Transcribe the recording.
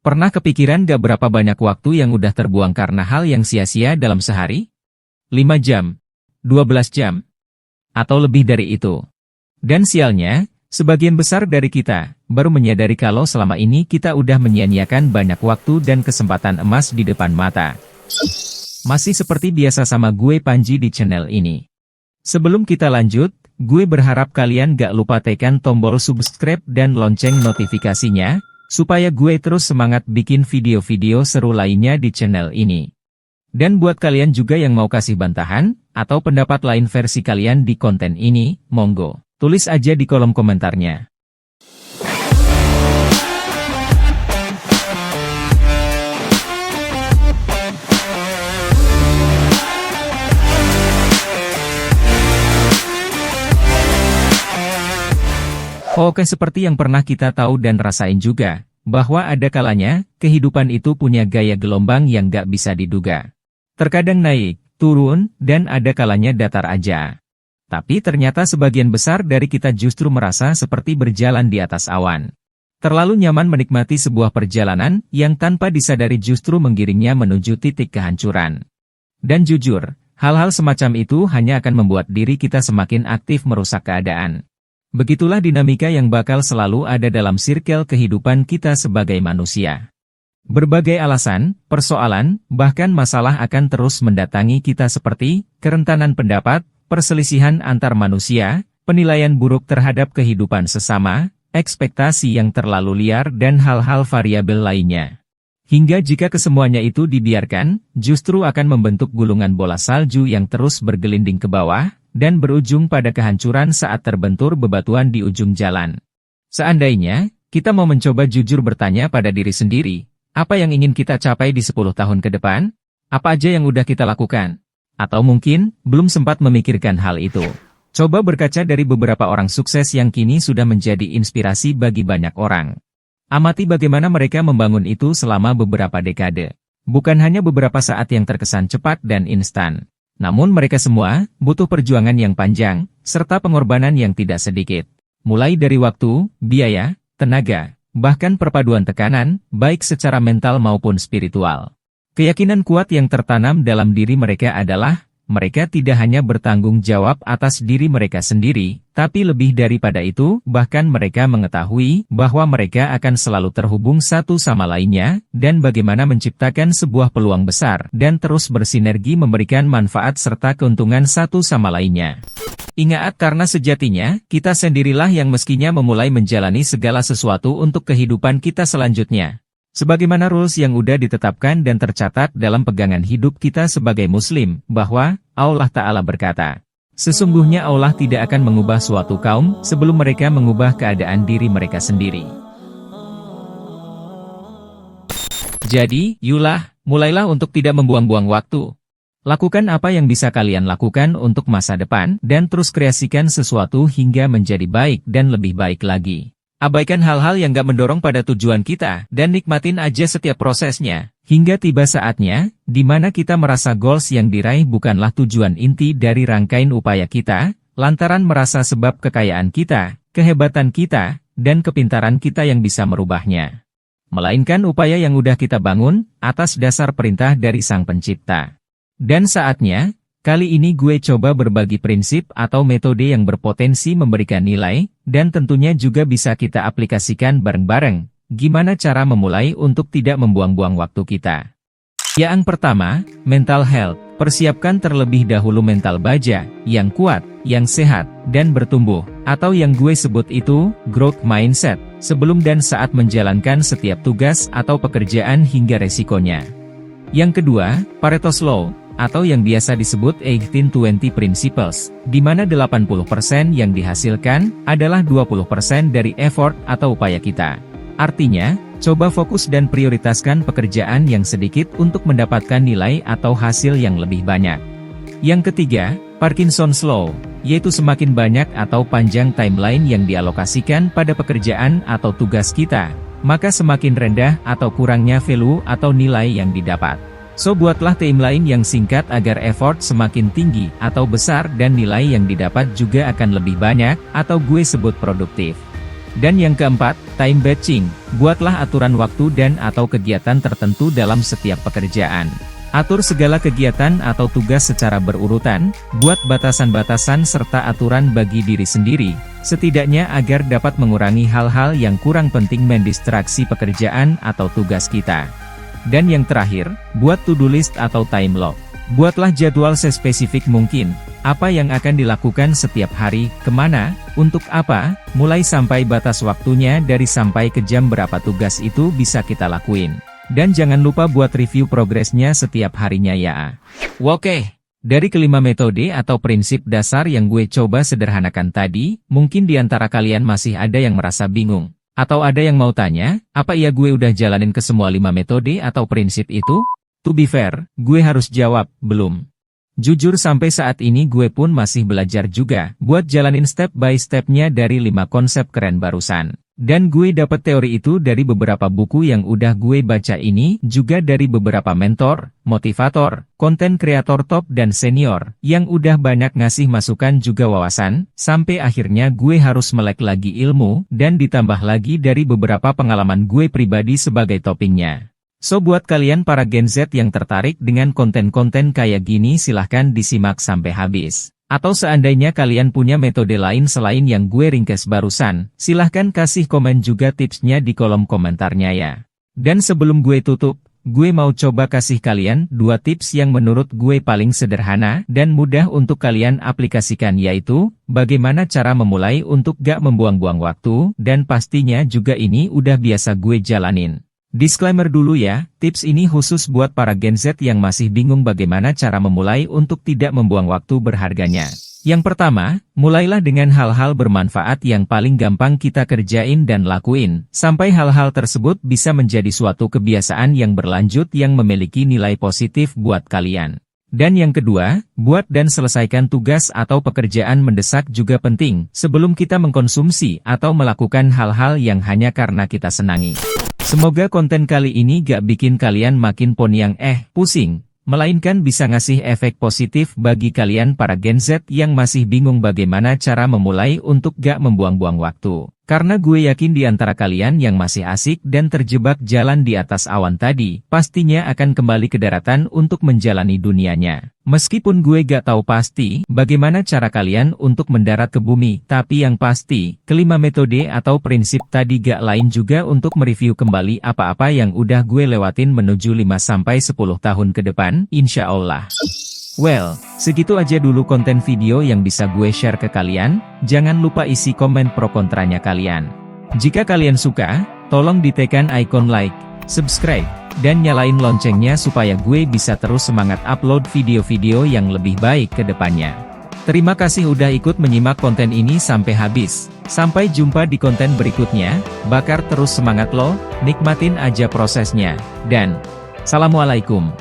Pernah kepikiran gak berapa banyak waktu yang udah terbuang karena hal yang sia-sia dalam sehari? 5 jam, 12 jam, atau lebih dari itu. Dan sialnya, sebagian besar dari kita baru menyadari kalau selama ini kita udah menyia-nyiakan banyak waktu dan kesempatan emas di depan mata. Masih seperti biasa sama gue Panji di channel ini. Sebelum kita lanjut, gue berharap kalian gak lupa tekan tombol subscribe dan lonceng notifikasinya, supaya gue terus semangat bikin video-video seru lainnya di channel ini. Dan buat kalian juga yang mau kasih bantahan, atau pendapat lain versi kalian di konten ini, monggo, tulis aja di kolom komentarnya. Oke, seperti yang pernah kita tahu dan rasain juga, bahwa ada kalanya, kehidupan itu punya gaya gelombang yang gak bisa diduga. Terkadang naik, turun, dan ada kalanya datar aja. Tapi ternyata sebagian besar dari kita justru merasa seperti berjalan di atas awan. Terlalu nyaman menikmati sebuah perjalanan yang tanpa disadari justru menggiringnya menuju titik kehancuran. Dan jujur, hal-hal semacam itu hanya akan membuat diri kita semakin aktif merusak keadaan. Begitulah dinamika yang bakal selalu ada dalam sirkel kehidupan kita sebagai manusia. Berbagai alasan, persoalan, bahkan masalah akan terus mendatangi kita seperti kerentanan pendapat, perselisihan antar manusia, penilaian buruk terhadap kehidupan sesama, ekspektasi yang terlalu liar dan hal-hal variabel lainnya. Hingga jika kesemuanya itu dibiarkan, justru akan membentuk gulungan bola salju yang terus bergelinding ke bawah, dan berujung pada kehancuran saat terbentur bebatuan di ujung jalan. Seandainya, kita mau mencoba jujur bertanya pada diri sendiri, apa yang ingin kita capai di 10 tahun ke depan? Apa aja yang udah kita lakukan? Atau mungkin, belum sempat memikirkan hal itu. Coba berkaca dari beberapa orang sukses yang kini sudah menjadi inspirasi bagi banyak orang. Amati bagaimana mereka membangun itu selama beberapa dekade. Bukan hanya beberapa saat yang terkesan cepat dan instan. Namun mereka semua butuh perjuangan yang panjang, serta pengorbanan yang tidak sedikit. Mulai dari waktu, biaya, tenaga, bahkan perpaduan tekanan, baik secara mental maupun spiritual. Keyakinan kuat yang tertanam dalam diri mereka adalah, mereka tidak hanya bertanggung jawab atas diri mereka sendiri, tapi lebih daripada itu, bahkan mereka mengetahui bahwa mereka akan selalu terhubung satu sama lainnya, dan bagaimana menciptakan sebuah peluang besar, dan terus bersinergi memberikan manfaat serta keuntungan satu sama lainnya. Ingat, karena sejatinya, kita sendirilah yang meskinya memulai menjalani segala sesuatu untuk kehidupan kita selanjutnya. Sebagaimana rules yang udah ditetapkan dan tercatat dalam pegangan hidup kita sebagai Muslim, bahwa Allah Ta'ala berkata, sesungguhnya Allah tidak akan mengubah suatu kaum sebelum mereka mengubah keadaan diri mereka sendiri. Jadi, mulailah untuk tidak membuang-buang waktu. Lakukan apa yang bisa kalian lakukan untuk masa depan, dan terus kreasikan sesuatu hingga menjadi baik dan lebih baik lagi. Abaikan hal-hal yang gak mendorong pada tujuan kita, dan nikmatin aja setiap prosesnya, hingga tiba saatnya, di mana kita merasa goals yang diraih bukanlah tujuan inti dari rangkaian upaya kita, lantaran merasa sebab kekayaan kita, kehebatan kita, dan kepintaran kita yang bisa merubahnya. Melainkan upaya yang udah kita bangun, atas dasar perintah dari Sang Pencipta. Dan saatnya, kali ini gue coba berbagi prinsip atau metode yang berpotensi memberikan nilai, dan tentunya juga bisa kita aplikasikan bareng-bareng, gimana cara memulai untuk tidak membuang-buang waktu kita. Yang pertama, mental health. Persiapkan terlebih dahulu mental baja, yang kuat, yang sehat, dan bertumbuh, atau yang gue sebut itu, growth mindset, sebelum dan saat menjalankan setiap tugas atau pekerjaan hingga resikonya. Yang kedua, Pareto Law, atau yang biasa disebut 18-20 Principles, di mana 80% yang dihasilkan adalah 20% dari effort atau upaya kita. Artinya, coba fokus dan prioritaskan pekerjaan yang sedikit untuk mendapatkan nilai atau hasil yang lebih banyak. Yang ketiga, Parkinson's Law, yaitu semakin banyak atau panjang timeline yang dialokasikan pada pekerjaan atau tugas kita, maka semakin rendah atau kurangnya value atau nilai yang didapat. So buatlah timeline yang singkat agar effort semakin tinggi atau besar dan nilai yang didapat juga akan lebih banyak atau gue sebut produktif. Dan yang keempat, Time batching, buatlah aturan waktu dan atau kegiatan tertentu dalam setiap pekerjaan. Atur segala kegiatan atau tugas secara berurutan, buat batasan-batasan serta aturan bagi diri sendiri, setidaknya agar dapat mengurangi hal-hal yang kurang penting mendistraksi pekerjaan atau tugas kita. Dan yang terakhir, buat to-do list atau time log. Buatlah jadwal sespesifik mungkin, apa yang akan dilakukan setiap hari, kemana, untuk apa, mulai sampai batas waktunya dari sampai ke jam berapa tugas itu bisa kita lakuin. Dan jangan lupa buat review progresnya setiap harinya ya. Oke, dari kelima metode atau prinsip dasar yang gue coba sederhanakan tadi, mungkin di antara kalian masih ada yang merasa bingung. Atau ada yang mau tanya, apa iya gue udah jalanin ke semua 5 metode atau prinsip itu? To be fair, gue harus jawab, belum. Jujur sampai saat ini gue pun masih belajar juga, buat jalanin step by stepnya dari 5 konsep keren barusan. Dan gue dapet teori itu dari beberapa buku yang udah gue baca ini, juga dari beberapa mentor, motivator, konten kreator top dan senior, yang udah banyak ngasih masukan juga wawasan, sampai akhirnya gue harus melek lagi ilmu, dan ditambah lagi dari beberapa pengalaman gue pribadi sebagai toppingnya. So buat kalian para Gen Z yang tertarik dengan konten-konten kayak gini silahkan disimak sampai habis. Atau seandainya kalian punya metode lain selain yang gue ringkas barusan, silahkan kasih komen juga tipsnya di kolom komentarnya ya. Dan sebelum gue tutup, gue mau coba kasih kalian 2 tips yang menurut gue paling sederhana dan mudah untuk kalian aplikasikan, yaitu, bagaimana cara memulai untuk gak membuang-buang waktu, dan pastinya juga ini udah biasa gue jalanin. Disclaimer dulu ya, tips ini khusus buat para Gen Z yang masih bingung bagaimana cara memulai untuk tidak membuang waktu berharganya. Yang pertama, mulailah dengan hal-hal bermanfaat yang paling gampang kita kerjain dan lakuin, sampai hal-hal tersebut bisa menjadi suatu kebiasaan yang berlanjut yang memiliki nilai positif buat kalian. Dan yang kedua, buat dan selesaikan tugas atau pekerjaan mendesak juga penting, sebelum kita mengkonsumsi atau melakukan hal-hal yang hanya karena kita senangi. Semoga konten kali ini gak bikin kalian makin poniang pusing, melainkan bisa ngasih efek positif bagi kalian para Gen Z yang masih bingung bagaimana cara memulai untuk gak membuang-buang waktu. Karena gue yakin di antara kalian yang masih asik dan terjebak jalan di atas awan tadi, pastinya akan kembali ke daratan untuk menjalani dunianya. Meskipun gue gak tahu pasti bagaimana cara kalian untuk mendarat ke bumi, tapi yang pasti, kelima metode atau prinsip tadi gak lain juga untuk mereview kembali apa-apa yang udah gue lewatin menuju 5-10 tahun ke depan, insya Allah. Well, segitu aja dulu konten video yang bisa gue share ke kalian, jangan lupa isi komen pro kontranya kalian. Jika kalian suka, tolong ditekan icon like, subscribe, dan nyalain loncengnya supaya gue bisa terus semangat upload video-video yang lebih baik ke depannya. Terima kasih udah ikut menyimak konten ini sampai habis. Sampai jumpa di konten berikutnya, bakar terus semangat lo, nikmatin aja prosesnya, dan Assalamualaikum.